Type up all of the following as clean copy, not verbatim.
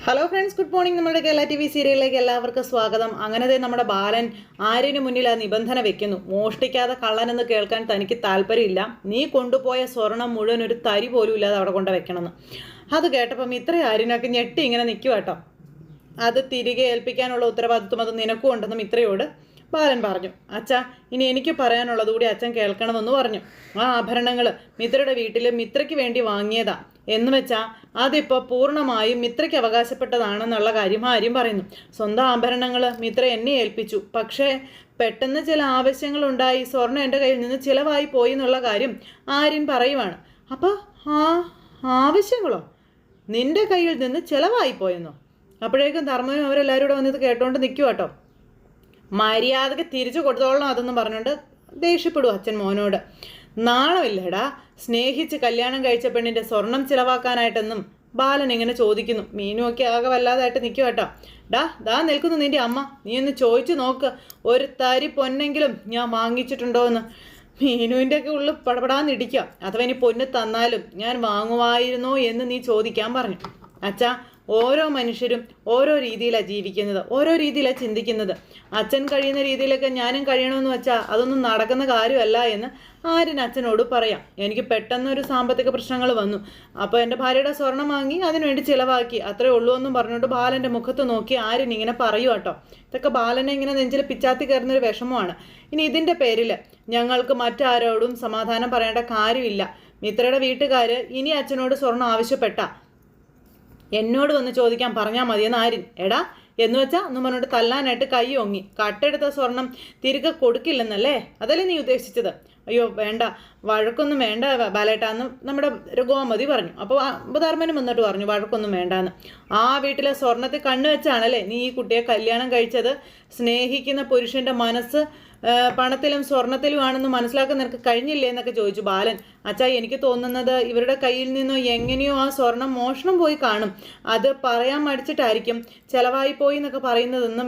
Hello friends, good morning. നമ്മുടെ Kerala TV സീരിയലിലേക്ക് എല്ലാവർക്കും സ്വാഗതം. അങ്ങനെ നമ്മുടെ ബാലൻ ആര്യന് മുന്നിൽ ആ നിബന്ധന വെക്കുന്നു. മോഷ്ടിക്കാതെ കള്ളനെന്ന് കേൾക്കാൻ തനിക്ക് താല്പര്യമില്ല. നീ കൊണ്ടുപോയ സ്വർണം മുഴുവൻ ഒരു തരി പോലും ഇല്ലാതെ അവിടെ കൊണ്ട് വെക്കണമെന്ന്. അത് കേട്ടപ്പം ഇത്ര ആര്യനൊക്കെ ഞെട്ടി ഇങ്ങനെ നിൽക്കുക കേട്ടോ. അത് തിരികെ ഏൽപ്പിക്കാനുള്ള ഉത്തരവാദിത്വം അത് നിനക്കും ഉണ്ടെന്നും ഇത്രയോട് ബാലൻ പറഞ്ഞു. അച്ഛാ, ഇനി എനിക്ക് പറയാനുള്ളത് കൂടി അച്ഛൻ കേൾക്കണമെന്ന് പറഞ്ഞു. ആ ആഭരണങ്ങൾ മിത്രയുടെ വീട്ടിൽ മിത്രയ്ക്ക് വേണ്ടി വാങ്ങിയതാ എന്ന് വെച്ചാൽ അതിപ്പോൾ പൂർണ്ണമായും മിത്രയ്ക്ക് അവകാശപ്പെട്ടതാണെന്നുള്ള കാര്യം ആര്യം പറയുന്നു. സ്വന്തം ആഭരണങ്ങൾ മിത്ര എന്നെ ഏൽപ്പിച്ചു. പക്ഷേ പെട്ടെന്ന് ചില ആവശ്യങ്ങളുണ്ടായി, സ്വർണ്ണം എൻ്റെ കയ്യിൽ നിന്ന് ചിലവായി പോയി എന്നുള്ള കാര്യം ആര്യൻ പറയുവാണ്. അപ്പോൾ ആ ആവശ്യങ്ങളോ നിൻ്റെ കയ്യിൽ നിന്ന് ചിലവായി പോയെന്നോ? അപ്പോഴേക്കും ധർമ്മനും അവരെല്ലാവരും കൂടെ വന്നത് കേട്ടോണ്ട് നിൽക്കുക കേട്ടോ. മര്യാദക്ക് തിരിച്ചു കൊടുത്തോളണം അതെന്ന് പറഞ്ഞുകൊണ്ട് ദേഷ്യപ്പെടും അച്ഛൻ മോനോട്. നാണമില്ലടാ, സ്നേഹിച്ച് കല്യാണം കഴിച്ച പെണ്ണിൻ്റെ സ്വർണം ചിലവാക്കാനായിട്ടെന്നും ബാലൻ ഇങ്ങനെ ചോദിക്കുന്നു. മീനുമൊക്കെ ആകെ വല്ലാതായിട്ട് നിൽക്കുക കേട്ടോ. ദാ നിൽക്കുന്നു നിൻ്റെ അമ്മ, നീ ഒന്ന് ചോദിച്ചു നോക്ക്, ഒരു തരി പൊന്നെങ്കിലും ഞാൻ വാങ്ങിച്ചിട്ടുണ്ടോ എന്ന്. മീനുവിൻ്റെ ഒക്കെ ഉള്ളിൽ പടപടാന്നിടിക്കുക. അഥവാ ഇനി പൊന്ന് തന്നാലും ഞാൻ വാങ്ങുമായിരുന്നോ എന്ന് നീ ചോദിക്കാൻ പറഞ്ഞു. അച്ഛാ, ഓരോ മനുഷ്യരും ഓരോ രീതിയിലാണ് ജീവിക്കുന്നത്, ഓരോ രീതിയിലാണ് ചിന്തിക്കുന്നത്. അച്ഛൻ കഴിയുന്ന രീതിയിലൊക്കെ ഞാനും കഴിയണമെന്ന് വെച്ചാൽ അതൊന്നും നടക്കുന്ന കാര്യമല്ല എന്ന് ആര്യൻ അച്ഛനോട് പറയാം. എനിക്ക് പെട്ടെന്നൊരു സാമ്പത്തിക പ്രശ്നങ്ങൾ വന്നു, അപ്പോൾ എൻ്റെ ഭാര്യയുടെ സ്വർണം വാങ്ങി അതിനുവേണ്ടി ചിലവാക്കി, അത്രേ ഉള്ളൂ എന്നും പറഞ്ഞുകൊണ്ട് ബാലൻ്റെ മുഖത്ത് നോക്കി ആര്യൻ ഇങ്ങനെ പറയൂ കേട്ടോ. ഇതൊക്കെ ബാലനെ ഇങ്ങനെ നെഞ്ചിൽ പിച്ചാത്തി കയറുന്നൊരു വിഷമമാണ്. ഇനി ഇതിൻ്റെ പേരിൽ ഞങ്ങൾക്ക് മറ്റാരോടും സമാധാനം പറയേണ്ട കാര്യമില്ല. മിത്രയുടെ വീട്ടുകാർ ഇനി അച്ഛനോട് സ്വർണം ആവശ്യപ്പെട്ടാ എന്നോട് വന്ന് ചോദിക്കാൻ പറഞ്ഞാൽ മതിയെന്ന് ആര്യൻ. എടാ എന്ന് വെച്ചാൽ എന്ന് പറഞ്ഞിട്ട് തല്ലാനായിട്ട് കൈ ഒങ്ങി. കട്ടെടുത്ത സ്വർണം തിരികെ കൊടുക്കില്ലെന്നല്ലേ, അതല്ലേ നീ ഉദ്ദേശിച്ചത്? അയ്യോ വേണ്ട, വഴക്കൊന്നും വേണ്ട ബാലേട്ടാന്ന് നമ്മുടെ ഗോമതി പറഞ്ഞു. അപ്പോൾ ധർമ്മനും വന്നിട്ട് പറഞ്ഞു വഴക്കൊന്നും വേണ്ടാന്ന്. ആ വീട്ടിലെ സ്വർണത്തിൽ കണ്ണു വെച്ചാണല്ലേ നീ ഈ കുട്ടിയെ കല്യാണം കഴിച്ചത്? സ്നേഹിക്കുന്ന പുരുഷൻ്റെ മനസ്സ് പണത്തിലും സ്വർണത്തിലുമാണെന്ന് മനസ്സിലാക്കാൻ നിനക്ക് കഴിഞ്ഞില്ലേ എന്നൊക്കെ ചോദിച്ചു ബാലൻ. അച്ഛാ, എനിക്ക് തോന്നുന്നത് ഇവരുടെ കയ്യിൽ നിന്നോ എങ്ങനെയോ ആ സ്വർണം മോഷണം പോയി കാണും. അത് പറയാൻ മടിച്ചിട്ടായിരിക്കും ചിലവായി പോയി എന്നൊക്കെ പറയുന്നതെന്ന്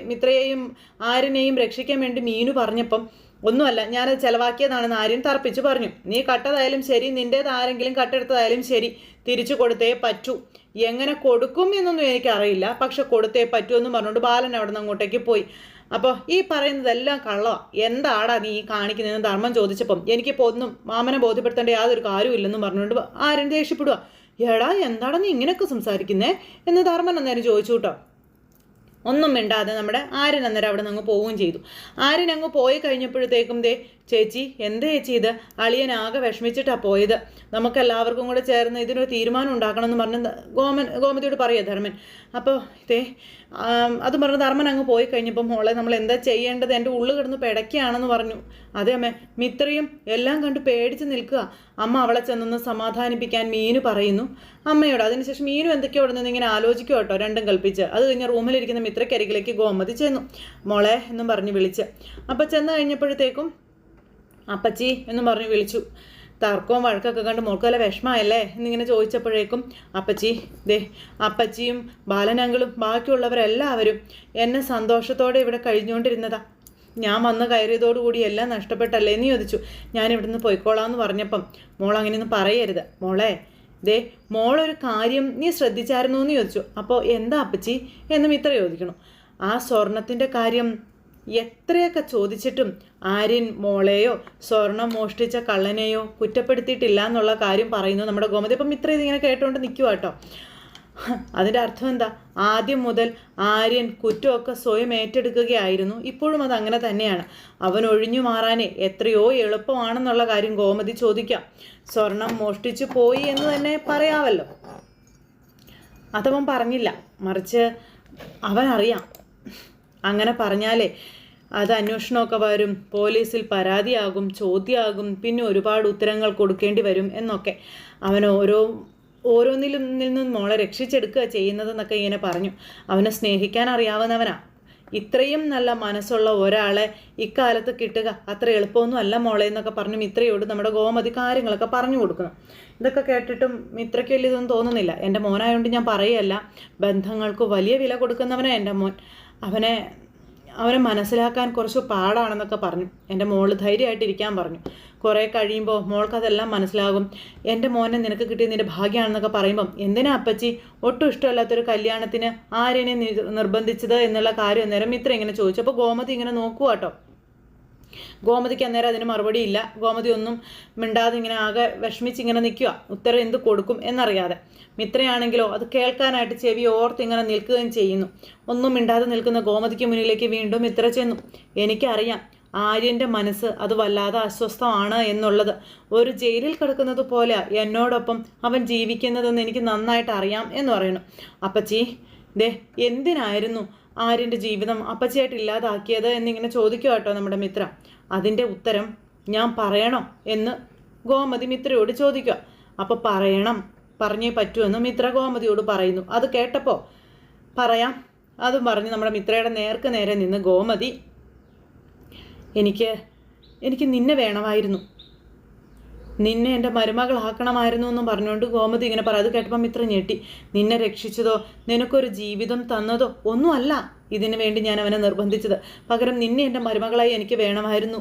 മിത്രയെയും ആര്യനെയും രക്ഷിക്കാൻ വേണ്ടി മീനു പറഞ്ഞപ്പം ഒന്നുമല്ല, ഞാനത് ചിലവാക്കിയതാണെന്ന് ആര്യൻ തർപ്പിച്ചു പറഞ്ഞു. നീ കട്ടതായാലും ശരി, നിൻ്റേതാരെങ്കിലും കട്ടെടുത്തതായാലും ശരി, തിരിച്ചു കൊടുത്തേ പറ്റൂ. എങ്ങനെ കൊടുക്കും എന്നൊന്നും എനിക്കറിയില്ല, പക്ഷെ കൊടുത്തേ പറ്റുമെന്നും പറഞ്ഞുകൊണ്ട് ബാലൻ അവിടെ നിന്ന് അങ്ങോട്ടേക്ക് പോയി. അപ്പോൾ ഈ പറയുന്നതെല്ലാം കള്ളമാണ്, എന്താടാ നീ കാണിക്കുന്നതെന്ന് ധർമ്മം ചോദിച്ചപ്പം എനിക്കിപ്പോൾ ഒന്നും മാമനെ ബോധ്യപ്പെടുത്തേണ്ട യാതൊരു കാര്യമില്ലെന്നും പറഞ്ഞുകൊണ്ട് ആര്യൻ ദേഷ്യപ്പെടുക. എടാ എന്താടാ നീ ഇങ്ങനെയൊക്കെ സംസാരിക്കുന്നേ എന്ന് ധർമ്മൻ അന്നേരം ചോദിച്ചു കേട്ടോ. ഒന്നും മിണ്ടാതെ നമ്മുടെ ആര്യൻ അന്നേരം അവിടെ നിന്ന് അങ്ങ് പോവുകയും ചെയ്തു. ആര്യൻ അങ്ങ് പോയി കഴിഞ്ഞപ്പോഴത്തേക്കും ചേച്ചി എന്താ ചേച്ചി ഇത്? അളിയനാകെ വിഷമിച്ചിട്ടാണ് പോയത്. നമുക്കെല്ലാവർക്കും കൂടെ ചേർന്ന് ഇതിനൊരു തീരുമാനം ഉണ്ടാക്കണമെന്ന് പറഞ്ഞ് ഗോമതിയോട് പറയുക ധർമ്മൻ. അപ്പോൾ അത് പറഞ്ഞ് ധർമ്മൻ അങ്ങ് പോയി കഴിഞ്ഞപ്പോൾ മോളെ നമ്മൾ എന്താ ചെയ്യേണ്ടത്, എൻ്റെ ഉള്ളു കിടന്ന് പിടയ്ക്കുകയാണെന്ന് പറഞ്ഞു. അതേ അമ്മേ, മിത്രയും എല്ലാം കണ്ട് പേടിച്ച് നിൽക്കുക. അമ്മ അവളെ ചെന്നൊന്ന് സമാധാനിപ്പിക്കാൻ മീനു പറയുന്നു അമ്മയോട്. അതിനുശേഷം മീനു എന്തൊക്കെയോ അവിടെ നിന്ന് ഇങ്ങനെ ആലോചിക്കുക കേട്ടോ, രണ്ടും കൽപ്പിച്ച്. അത് കഴിഞ്ഞ് റൂമിലിരിക്കുന്ന മിത്രക്കരികിലേക്ക് ഗോമതി ചെന്നു. മോളെ എന്നും പറഞ്ഞ് വിളിച്ച്. അപ്പോൾ ചെന്ന് കഴിഞ്ഞപ്പോഴത്തേക്കും അപ്പച്ചി എന്നും പറഞ്ഞ് വിളിച്ചു. തർക്കവും വഴക്കൊക്കെ കണ്ട് മോൾക്ക് വല്ല വിഷമമല്ലേ എന്നിങ്ങനെ ചോദിച്ചപ്പോഴേക്കും അപ്പച്ചി അപ്പച്ചിയും ബാലനങ്ങളും ബാക്കിയുള്ളവരെല്ലാവരും എന്നെ സന്തോഷത്തോടെ ഇവിടെ കഴിഞ്ഞുകൊണ്ടിരുന്നതാ. ഞാൻ വന്ന് കയറിയതോടുകൂടി എല്ലാം നഷ്ടപ്പെട്ടല്ലേ എന്ന് ചോദിച്ചു. ഞാൻ ഇവിടുന്ന് പോയിക്കോളാമെന്ന് പറഞ്ഞപ്പം മോൾ അങ്ങനെയൊന്നും പറയരുത് മോളെ. മോളൊരു കാര്യം നീ ശ്രദ്ധിച്ചായിരുന്നു എന്ന് ചോദിച്ചു. അപ്പോൾ എന്താ അപ്പച്ചി എന്നും ഇത്ര ചോദിക്കണം. ആ സ്വർണത്തിൻ്റെ കാര്യം എത്രയൊക്കെ ചോദിച്ചിട്ടും ആര്യൻ മോളെയോ സ്വർണം മോഷ്ടിച്ച കള്ളനെയോ കുറ്റപ്പെടുത്തിയിട്ടില്ല എന്നുള്ള കാര്യം പറയുന്നു നമ്മുടെ ഗോമതി. അപ്പം ഇത്ര ഇതിങ്ങനെ കേട്ടുകൊണ്ട് നിൽക്കുക കേട്ടോ. അതിൻ്റെ അർത്ഥം എന്താ? ആദ്യം മുതൽ ആര്യൻ കുറ്റമൊക്കെ സ്വയം ഏറ്റെടുക്കുകയായിരുന്നു. ഇപ്പോഴും അത് അങ്ങനെ തന്നെയാണ്. അവൻ ഒഴിഞ്ഞു മാറാനേ എത്രയോ എളുപ്പമാണെന്നുള്ള കാര്യം ഗോമതി ചോദിക്കാം. സ്വർണം മോഷ്ടിച്ചു പോയി എന്ന് തന്നെ പറയാമല്ലോ. അതവൻ പറഞ്ഞില്ല, മറിച്ച് അവനറിയാം അങ്ങനെ പറഞ്ഞാലേ അത് അന്വേഷണമൊക്കെ വരും, പോലീസിൽ പരാതിയാകും, ചോദ്യമാകും, പിന്നെ ഒരുപാട് ഉത്തരങ്ങൾ കൊടുക്കേണ്ടി വരും എന്നൊക്കെ. അവൻ ഓരോന്നിൽ നിന്നും മോളെ രക്ഷിച്ചെടുക്കുക ചെയ്യുന്നതെന്നൊക്കെ ഇങ്ങനെ പറഞ്ഞു. അവനെ സ്നേഹിക്കാൻ അറിയാവുന്നവനാ. ഇത്രയും നല്ല മനസ്സുള്ള ഒരാളെ ഇക്കാലത്ത് കിട്ടുക അത്ര എളുപ്പമൊന്നും അല്ല മോളെ എന്നൊക്കെ പറഞ്ഞു മിത്രയോട് നമ്മുടെ ഗോമതി കാര്യങ്ങളൊക്കെ പറഞ്ഞു കൊടുക്കണം. ഇതൊക്കെ കേട്ടിട്ടും മിത്രയ്ക്ക് വലിയ ഇതൊന്നും തോന്നുന്നില്ല. എൻ്റെ മോനായതുകൊണ്ട് ഞാൻ പറയുകയല്ല, ബന്ധങ്ങൾക്ക് വലിയ വില കൊടുക്കുന്നവനാണ് എൻ്റെ മോൻ. അവനെ മനസ്സിലാക്കാൻ കുറച്ച് പാടാണെന്നൊക്കെ പറഞ്ഞു. എൻ്റെ മോള് ധൈര്യമായിട്ടിരിക്കാൻ പറഞ്ഞു. കുറേ കഴിയുമ്പോൾ മോൾക്കതെല്ലാം മനസ്സിലാകും. എൻ്റെ മോനെ നിനക്ക് കിട്ടിയ നിൻ്റെ ഭാഗ്യമാണെന്നൊക്കെ പറയുമ്പം എന്തിനാ അപ്പച്ചി ഒട്ടും ഇഷ്ടമല്ലാത്തൊരു കല്യാണത്തിന് ആര്യനെ നിർബന്ധിച്ചത് എന്നുള്ള കാര്യം അന്നേരം മിത്ര ഇങ്ങനെ ചോദിച്ചു. അപ്പോൾ ഗോമതി ഇങ്ങനെ നോക്കുക കേട്ടോ. ഗോമതിക്ക് അന്നേരം അതിന് മറുപടിയില്ല. ഗോമതി ഒന്നും മിണ്ടാതെ ഇങ്ങനെ ആകെ വിഷമിച്ചിങ്ങനെ നിൽക്കുക, ഉത്തരം എന്ത് കൊടുക്കും എന്നറിയാതെ. മിത്രയാണെങ്കിലോ അത് കേൾക്കാനായിട്ട് ചെവി ഓർത്ത് ഇങ്ങനെ നിൽക്കുകയും ചെയ്യുന്നു. ഒന്നും മിണ്ടാതെ നിൽക്കുന്ന ഗോമതിക്ക് മുന്നിലേക്ക് വീണ്ടും മിത്ര ചെന്നു. എനിക്കറിയാം ആര്യൻ്റെ മനസ്സ് അത് വല്ലാതെ അസ്വസ്ഥമാണ് എന്നുള്ളത്. ഒരു ജയിലിൽ കിടക്കുന്നത് പോലെ എന്നോടൊപ്പം അവൻ ജീവിക്കുന്നതെന്ന് എനിക്ക് നന്നായിട്ട് അറിയാം എന്ന് പറയുന്നു. അപ്പച്ചി ദേ എന്തിനായിരുന്നു ആര്യൻ്റെ ജീവിതം അപ്പച്ചിയായിട്ട് ഇല്ലാതാക്കിയത് എന്നിങ്ങനെ ചോദിക്കുക കേട്ടോ നമ്മുടെ മിത്ര. അതിൻ്റെ ഉത്തരം ഞാൻ പറയണോ എന്ന് ഗോമതി മിത്രയോട് ചോദിക്കുക. അപ്പോൾ പറഞ്ഞേ പറ്റുമെന്ന് മിത്ര ഗോമതിയോട് പറയുന്നു. അത് കേട്ടപ്പോൾ പറയാം അതും പറഞ്ഞ് നമ്മുടെ മിത്രയുടെ നേർക്ക് നേരെ നിന്ന് ഗോമതി, എനിക്ക് നിന്നെ വേണമായിരുന്നു, നിന്നെ എൻ്റെ മരുമകളാക്കണമായിരുന്നു എന്നും പറഞ്ഞുകൊണ്ട് ഗോമതി ഇങ്ങനെ പറയും. അത് കേട്ടപ്പോൾ മിത്ര ഞെട്ടി. നിന്നെ രക്ഷിച്ചതോ നിനക്കൊരു ജീവിതം തന്നതോ ഒന്നുമല്ല ഇതിനു വേണ്ടി ഞാൻ അവനെ നിർബന്ധിച്ചത്. പകരം നിന്നെ എൻ്റെ മരുമകളായി എനിക്ക് വേണമായിരുന്നു.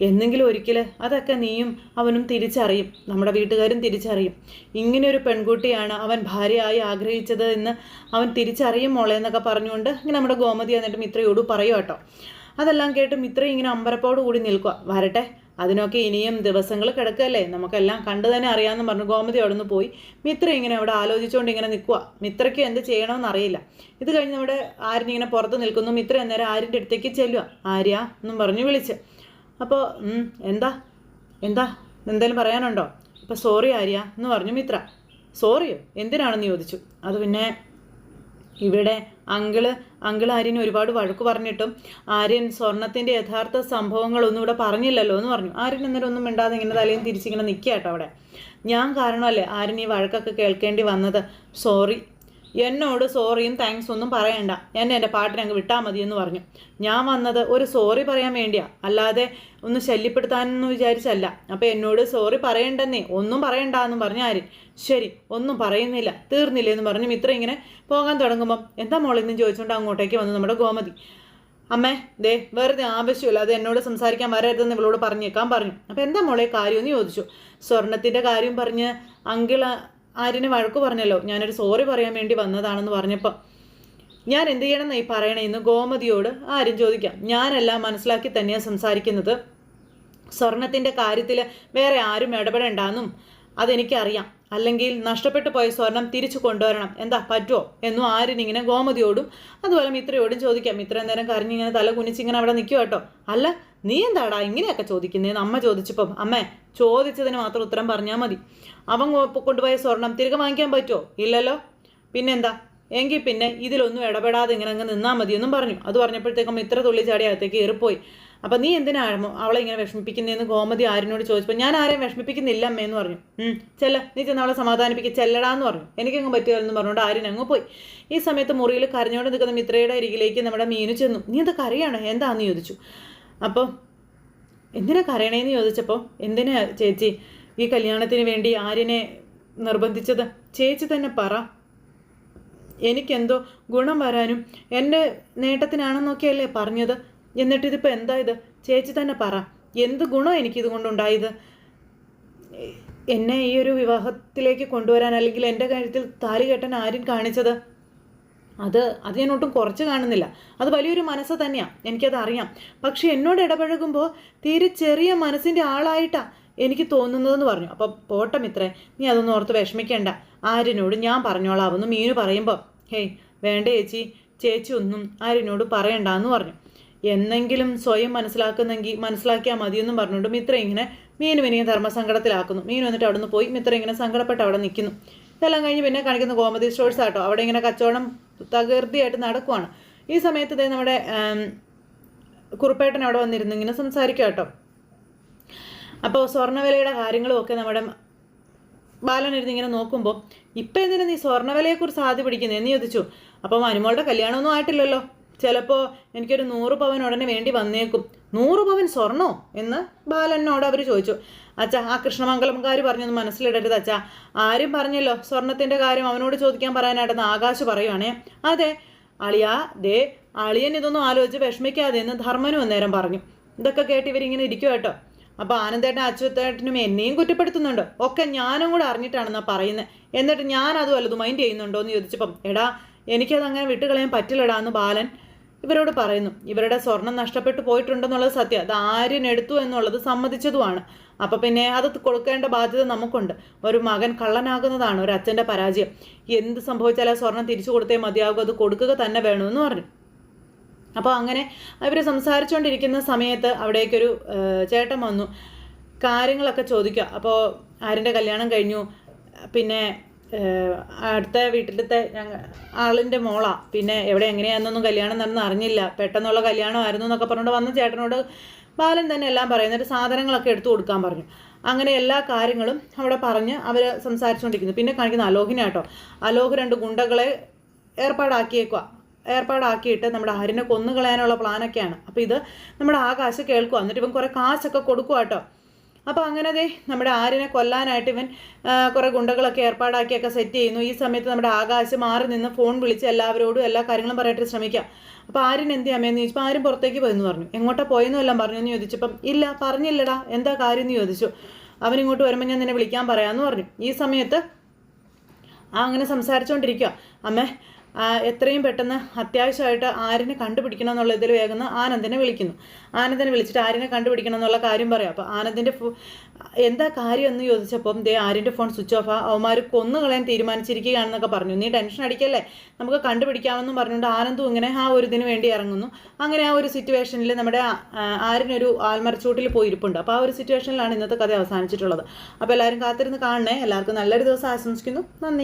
എന്നെങ്കിലും ഒരിക്കൽ അതൊക്കെ നീയും അവനും തിരിച്ചറിയും, നമ്മുടെ വീട്ടുകാരും തിരിച്ചറിയും. ഇങ്ങനെയൊരു പെൺകുട്ടിയാണ് അവൻ ഭാര്യയായി ആഗ്രഹിച്ചത് എന്ന് അവൻ തിരിച്ചറിയും മോളെ എന്നൊക്കെ പറഞ്ഞുകൊണ്ട് ഇങ്ങനെ നമ്മുടെ ഗോമതി എന്നിട്ട് മിത്രയോട് പറയും കേട്ടോ. അതെല്ലാം കേട്ട് മിത്ര ഇങ്ങനെ അമ്പരപ്പോട് കൂടി നിൽക്കുക. വരട്ടെ, അതിനൊക്കെ ഇനിയും ദിവസങ്ങൾ കിടക്കുകയല്ലേ, നമുക്കെല്ലാം കണ്ടു തന്നെ അറിയാമെന്ന് പറഞ്ഞു ഗോമതി അവിടെ നിന്ന് പോയി. മിത്ര ഇങ്ങനെ അവിടെ ആലോചിച്ചുകൊണ്ട് ഇങ്ങനെ നിൽക്കുക. മിത്രയ്ക്ക് എന്ത് ചെയ്യണമെന്ന് അറിയില്ല. ഇത് കഴിഞ്ഞ് നമ്മുടെ ആര്യൻ ഇങ്ങനെ പുറത്ത് നിൽക്കുന്നു. മിത്ര അന്നേരം ആര്യൻ്റെ അടുത്തേക്ക് ചെല്ലുക. ആര്യ എന്നും പറഞ്ഞു വിളിച്ച്. അപ്പോൾ എന്തായാലും പറയാനുണ്ടോ? അപ്പോൾ സോറി ആര്യ എന്ന് പറഞ്ഞു മിത്ര. സോറിയോ എന്തിനാണെന്ന് ചോദിച്ചു. അത് പിന്നെ ഇവിടെ അങ്കിൾ ആര്യന് ഒരുപാട് വഴക്ക് പറഞ്ഞിട്ടും ആര്യൻ സ്വർണത്തിൻ്റെ യഥാർത്ഥ സംഭവങ്ങളൊന്നും ഇവിടെ പറഞ്ഞില്ലല്ലോ എന്ന് പറഞ്ഞു. ആര്യൻ അന്നേരം ഒന്നും മിണ്ടാതെ ഇങ്ങനെ തലയും തിരിച്ചിങ്ങനെ നിൽക്കുക കേട്ടോ അവിടെ. ഞാൻ കാരണമല്ലേ ആര്യൻ ഈ വഴക്കൊക്കെ കേൾക്കേണ്ടി വന്നത്. സോറി, എന്നോട് സോറിയും താങ്ക്സ് ഒന്നും പറയണ്ട, എൻ്റെ പാട്ടിനങ്ങ് വിട്ടാൽ മതി എന്ന് പറഞ്ഞു. ഞാൻ വന്നത് ഒരു സോറി പറയാൻ വേണ്ടിയാ, അല്ലാതെ ഒന്ന് ശല്യപ്പെടുത്താനെന്ന് വിചാരിച്ചല്ല. അപ്പോൾ എന്നോട് സോറി പറയണ്ടെന്നേ, ഒന്നും പറയണ്ടെന്നും പറഞ്ഞു ആര്യൻ. ശരി, ഒന്നും പറയുന്നില്ല, തീർന്നില്ലേ എന്ന് പറഞ്ഞു മിത്ര ഇങ്ങനെ പോകാൻ തുടങ്ങുമ്പം എന്താ മോളെന്നും ചോദിച്ചുകൊണ്ട് അങ്ങോട്ടേക്ക് വന്നു നമ്മുടെ ഗോമതി. അമ്മേ ദേ വെറുതെ ആവശ്യമില്ല അത് എന്നോട് സംസാരിക്കാൻ വരരുതെന്ന് ഇവളോട് പറഞ്ഞേക്കാൻ പറഞ്ഞു. അപ്പോൾ എന്താ മോളെ കാര്യമെന്ന് ചോദിച്ചു. സ്വർണത്തിൻ്റെ കാര്യം പറഞ്ഞ് അങ്കിൾ ആര്യനെ വഴക്ക് പറഞ്ഞല്ലോ, ഞാനൊരു സോറി പറയാൻ വേണ്ടി വന്നതാണെന്ന് പറഞ്ഞപ്പോൾ ഞാൻ എന്ത് ചെയ്യണമെന്ന് ഈ പറയണേന്ന് ഗോമതിയോട് ആര്യൻ ചോദിക്കാം. ഞാനെല്ലാം മനസ്സിലാക്കി തന്നെയാണ് സംസാരിക്കുന്നത്. സ്വർണത്തിൻ്റെ കാര്യത്തിൽ വേറെ ആരും ഇടപെടേണ്ടെന്നും അതെനിക്കറിയാം. അല്ലെങ്കിൽ നഷ്ടപ്പെട്ടു പോയ സ്വർണം തിരിച്ചു കൊണ്ടുവരണം, എന്താ പറ്റുമോ എന്നും ആര്യനിങ്ങനെ ഗോമതിയോടും അതുപോലെ മിത്രയോടും ചോദിക്കാം. മിത്ര നേരം കരഞ്ഞിങ്ങനെ തല കുനിച്ചിങ്ങനെ അവിടെ നിൽക്കുക കേട്ടോ. അല്ല നീ എന്താടാ ഇങ്ങനെയൊക്കെ ചോദിക്കുന്നതെന്ന് അമ്മ ചോദിച്ചപ്പം അമ്മേ ചോദിച്ചതിന് മാത്രം ഉത്തരം പറഞ്ഞാൽ മതി. അവൻ കൊണ്ടുപോയ സ്വർണം തിരികെ വാങ്ങിക്കാൻ പറ്റുമോ? ഇല്ലല്ലോ. പിന്നെന്താ? എങ്കിൽ പിന്നെ ഇതിലൊന്നും ഇടപെടാതെ ഇങ്ങനെ അങ്ങ് നിന്നാൽ മതിയെന്നും പറഞ്ഞു. അത് പറഞ്ഞപ്പോഴത്തേക്കും മിത്ര തുള്ളി ചാടി അകത്തേക്ക് കയറിപ്പോയി. അപ്പം നീ എന്തിനാണ് അവളെ ഇങ്ങനെ വിഷമിപ്പിക്കുന്നതെന്ന് ഗോമതി ആര്യനോട് ചോദിച്ചപ്പോൾ ഞാൻ ആരെയും വിഷമിപ്പിക്കുന്നില്ല അമ്മയെന്ന് പറഞ്ഞു. ചെല്ല, നീ ചെന്ന് അവളെ സമാധാനിപ്പിക്കുക, ചെല്ലടാന്ന് പറഞ്ഞു. എനിക്കങ്ങ് പറ്റുമല്ലെന്ന് പറഞ്ഞുകൊണ്ട് ആര്യൻ അങ്ങ് പോയി. ഈ സമയത്ത് മുറിയിൽ കരഞ്ഞുകൊണ്ട് നിൽക്കുന്ന മിത്രയുടെ അരികിലേക്ക് നമ്മുടെ മീനു ചെന്നു. നീ എന്താ കരയാണ്, എന്താണെന്ന് ചോദിച്ചു. അപ്പോൾ എന്തിനാ കരയണേന്ന് ചോദിച്ചപ്പോൾ എന്തിനാ ചേച്ചി ഈ കല്യാണത്തിന് വേണ്ടി ആര്യനെ നിർബന്ധിച്ചത്? ചേച്ചി തന്നെ പറ. എനിക്കെന്തോ ഗുണം വരാനും എൻ്റെ നേട്ടത്തിനാണെന്നൊക്കെയല്ലേ പറഞ്ഞത്. എന്നിട്ടിതിപ്പോൾ എന്താ ഇത്? ചേച്ചി തന്നെ പറ, എന്ത് ഗുണം എനിക്കിത് കൊണ്ടുണ്ടായത്? എന്നെ ഈ ഒരു വിവാഹത്തിലേക്ക് കൊണ്ടുവരാൻ അല്ലെങ്കിൽ എൻ്റെ കാര്യത്തിൽ താലി കെട്ടാൻ ആര്യൻ കാണിച്ചത് അത് ഞാനൊട്ടും കുറച്ച് കാണുന്നില്ല. അത് വലിയൊരു മനസ്സ് തന്നെയാണ്, എനിക്കത് അറിയാം. പക്ഷെ എന്നോട് ഇടപഴകുമ്പോൾ തീരെ ചെറിയ മനസ്സിൻ്റെ ആളായിട്ടാണ് എനിക്ക് തോന്നുന്നതെന്ന് പറഞ്ഞു. അപ്പോൾ പോട്ടെ മിത്രേ, നീ അതൊന്നും ഓർത്ത് വിഷമിക്കേണ്ട, ആര്യനോട് ഞാൻ പറഞ്ഞോളാവുന്നു മീനു പറയുമ്പോൾ. ഹേയ് വേണ്ട ചേച്ചി ഒന്നും ആര്യനോട് പറയണ്ടെന്ന് പറഞ്ഞു. എന്നെങ്കിലും സ്വയം മനസ്സിലാക്കിയാൽ മതിയെന്നും പറഞ്ഞുകൊണ്ട് മിത്ര ഇങ്ങനെ മീനുവിനെ ധർമ്മസങ്കടത്തിലാക്കുന്നു. മീനു എന്നിട്ട് അവിടെ നിന്ന് പോയി. മിത്ര ഇങ്ങനെ സങ്കടപ്പെട്ട് അവിടെ നിൽക്കുന്നു. ഇതെല്ലാം കഴിഞ്ഞ് പിന്നെ കാണിക്കുന്ന ഗോമതി സ്റ്റോഴ്സ് ആട്ടോ. അവിടെ ഇങ്ങനെ കച്ചവടം തകൃതിയായിട്ട് നടക്കുവാണ്. ഈ സമയത്ത് ഇതേ നമ്മുടെ കുറുപ്പേട്ടൻ അവിടെ വന്നിരുന്നു ഇങ്ങനെ സംസാരിക്കുക കേട്ടോ. അപ്പോൾ സ്വർണ്ണവിലയുടെ കാര്യങ്ങളും ഒക്കെ നമ്മുടെ ബാലനിരുന്ന് ഇങ്ങനെ നോക്കുമ്പോൾ ഇപ്പം എന്തിനാ നീ സ്വർണ്ണവിലയെക്കുറിച്ച് ആദ്യം പിടിക്കുന്നത് എന്ന് ചോദിച്ചു. അപ്പം അനുമോളുടെ കല്യാണമൊന്നും ആയിട്ടില്ലല്ലോ, ചിലപ്പോൾ എനിക്കൊരു 100 പവൻ ഉടനെ വേണ്ടി വന്നേക്കും. 100 പവൻ സ്വർണ്ണോ എന്ന് ബാലനോട് അവർ ചോദിച്ചു. അച്ഛാ ആ കൃഷ്ണമംഗലംകാർ പറഞ്ഞൊന്നും മനസ്സിലിടരുത് അച്ഛാ, ആരും പറഞ്ഞല്ലോ സ്വർണത്തിൻ്റെ കാര്യം അവനോട് ചോദിക്കാൻ പറയാനായിട്ടെന്ന് ആകാശ് പറയുവാണേ. അതെ, അളിയാ ദേ അളിയൻ ഇതൊന്നും ആലോചിച്ച് വിഷമിക്കാതെ എന്ന് ധർമ്മനും അന്നേരം പറഞ്ഞു. ഇതൊക്കെ കേട്ട് ഇവരിങ്ങനെ ഇരിക്കും കേട്ടോ. അപ്പോൾ ആനന്ദേട്ടൻ അച്യുതേട്ടനും എന്നെയും കുറ്റപ്പെടുത്തുന്നുണ്ട്. ഒക്കെ ഞാനും കൂടെ അറിഞ്ഞിട്ടാണെന്നാ പറയുന്നത്. എന്നിട്ട് ഞാൻ അത് വല്ലതും മൈൻഡ് ചെയ്യുന്നുണ്ടോ എന്ന് ചോദിച്ചപ്പം എടാ എനിക്കത് അങ്ങനെ വിട്ടുകളയാൻ പറ്റില്ലടാ എന്ന് ബാലൻ ഇവരോട് പറയുന്നു. ഇവരുടെ സ്വർണം നഷ്ടപ്പെട്ടു പോയിട്ടുണ്ടെന്നുള്ളത് സത്യം. അത് ആര്യൻ എടുത്തു എന്നുള്ളത് സമ്മതിച്ചതുമാണ്. അപ്പം പിന്നെ അത് കൊടുക്കേണ്ട ബാധ്യത നമുക്കുണ്ട്. ഒരു മകൻ കള്ളനാകുന്നതാണ് ഒരു അച്ഛൻ്റെ പരാജയം. എന്ത് സംഭവിച്ചാലും ആ സ്വർണം തിരിച്ചു കൊടുത്തേ മതിയാകും, അത് കൊടുക്കുക തന്നെ വേണമെന്ന് പറഞ്ഞു. അപ്പോൾ അങ്ങനെ ഇവർ സംസാരിച്ചുകൊണ്ടിരിക്കുന്ന സമയത്ത് അവിടേക്കൊരു ചേട്ടൻ വന്നു കാര്യങ്ങളൊക്കെ ചോദിക്കുക. അപ്പോൾ ആര്യൻ്റെ കല്യാണം കഴിഞ്ഞു, പിന്നെ അടുത്ത വീട്ടിലത്തെ ആളിൻ്റെ മോളാ, പിന്നെ എവിടെ എങ്ങനെയാണെന്നൊന്നും കല്യാണം നടന്ന് അറിഞ്ഞില്ല, പെട്ടെന്നുള്ള കല്യാണമായിരുന്നു എന്നൊക്കെ പറഞ്ഞുകൊണ്ട് വന്ന ചേട്ടനോട് ബാലൻ തന്നെ എല്ലാം പറയുന്നിട്ട് സാധനങ്ങളൊക്കെ എടുത്തു കൊടുക്കാൻ പറഞ്ഞു. അങ്ങനെ എല്ലാ കാര്യങ്ങളും അവിടെ പറഞ്ഞ് അവർ സംസാരിച്ചുകൊണ്ടിരിക്കുന്നു. പിന്നെ കാണിക്കുന്ന അലോഹിനെ കേട്ടോ. അലോഹ് 2 ഗുണ്ടകളെ ഏർപ്പാടാക്കിയിട്ട് നമ്മുടെ ആര്യനെ കൊന്നുകളയാനുള്ള പ്ലാനൊക്കെയാണ്. അപ്പോൾ ഇത് നമ്മുടെ ആകാശ് കേൾക്കുക. എന്നിട്ട് ഇവൻ കുറേ കാശൊക്കെ കൊടുക്കുക കേട്ടോ. അപ്പോൾ അങ്ങനെ നമ്മുടെ ആര്യനെ കൊല്ലാനായിട്ട് ഇവൻ കുറേ ഗുണ്ടകളൊക്കെ ഏർപ്പാടാക്കിയൊക്കെ സെറ്റ് ചെയ്യുന്നു. ഈ സമയത്ത് നമ്മുടെ ആകാശ് മാറി നിന്ന് ഫോൺ വിളിച്ച് എല്ലാവരോടും എല്ലാ കാര്യങ്ങളും പറയാനായിട്ട് ശ്രമിക്കുക. അപ്പോൾ ആര്യൻ എന്ത് ചെയ്യാമെന്ന് ചോദിച്ചപ്പോൾ ആര്യൻ പുറത്തേക്ക് പോയെന്ന് പറഞ്ഞു. എങ്ങോട്ടാ പോയെന്നും എല്ലാം പറഞ്ഞു എന്ന് ചോദിച്ചപ്പം ഇല്ല പറഞ്ഞില്ലടാ, എന്താ കാര്യം എന്ന് ചോദിച്ചു. അവനിങ്ങോട്ട് വരുമ്പോൾ ഞാൻ നിന്നെ വിളിക്കാൻ പറയാമെന്ന് പറഞ്ഞു. ഈ സമയത്ത് അങ്ങനെ സംസാരിച്ചുകൊണ്ടിരിക്കുക. അമ്മേ എത്രയും പെട്ടെന്ന് അത്യാവശ്യമായിട്ട് ആര്യനെ കണ്ടുപിടിക്കണം എന്നുള്ള ഇതിൽ വേഗം ആനന്ദിനെ വിളിക്കുന്നു. ആനന്ദിനെ വിളിച്ചിട്ട് ആര്യനെ കണ്ടുപിടിക്കണം എന്നുള്ള കാര്യം പറയാം. അപ്പോൾ ആനന്ദിൻ്റെ എന്താ കാര്യം എന്ന് ചോദിച്ചപ്പം ആര്യൻ്റെ ഫോൺ സ്വിച്ച് ഓഫാ, അവന്മാർ കൊന്നുകളയാൻ തീരുമാനിച്ചിരിക്കുകയാണെന്നൊക്കെ പറഞ്ഞു. നീ ടെൻഷൻ അടിക്കല്ലേ, നമുക്ക് കണ്ടുപിടിക്കാമെന്നും പറഞ്ഞുകൊണ്ട് ആനന്ദും ഇങ്ങനെ ആ ഒരു ഇതിന് വേണ്ടി ഇറങ്ങുന്നു. അങ്ങനെ ആ ഒരു സിറ്റുവേഷനിൽ നമ്മുടെ ആര്യനൊരു ആൽമരച്ചൂട്ടിൽ പോയിരിപ്പുണ്ട്. അപ്പോൾ ആ ഒരു സിറ്റുവേഷനിലാണ് ഇന്നത്തെ കഥ അവസാനിച്ചിട്ടുള്ളത്. അപ്പോൾ എല്ലാവരും കാത്തിരുന്ന് കാണണേ. എല്ലാവർക്കും നല്ലൊരു ദിവസം ആശംസിക്കുന്നു. നന്ദി.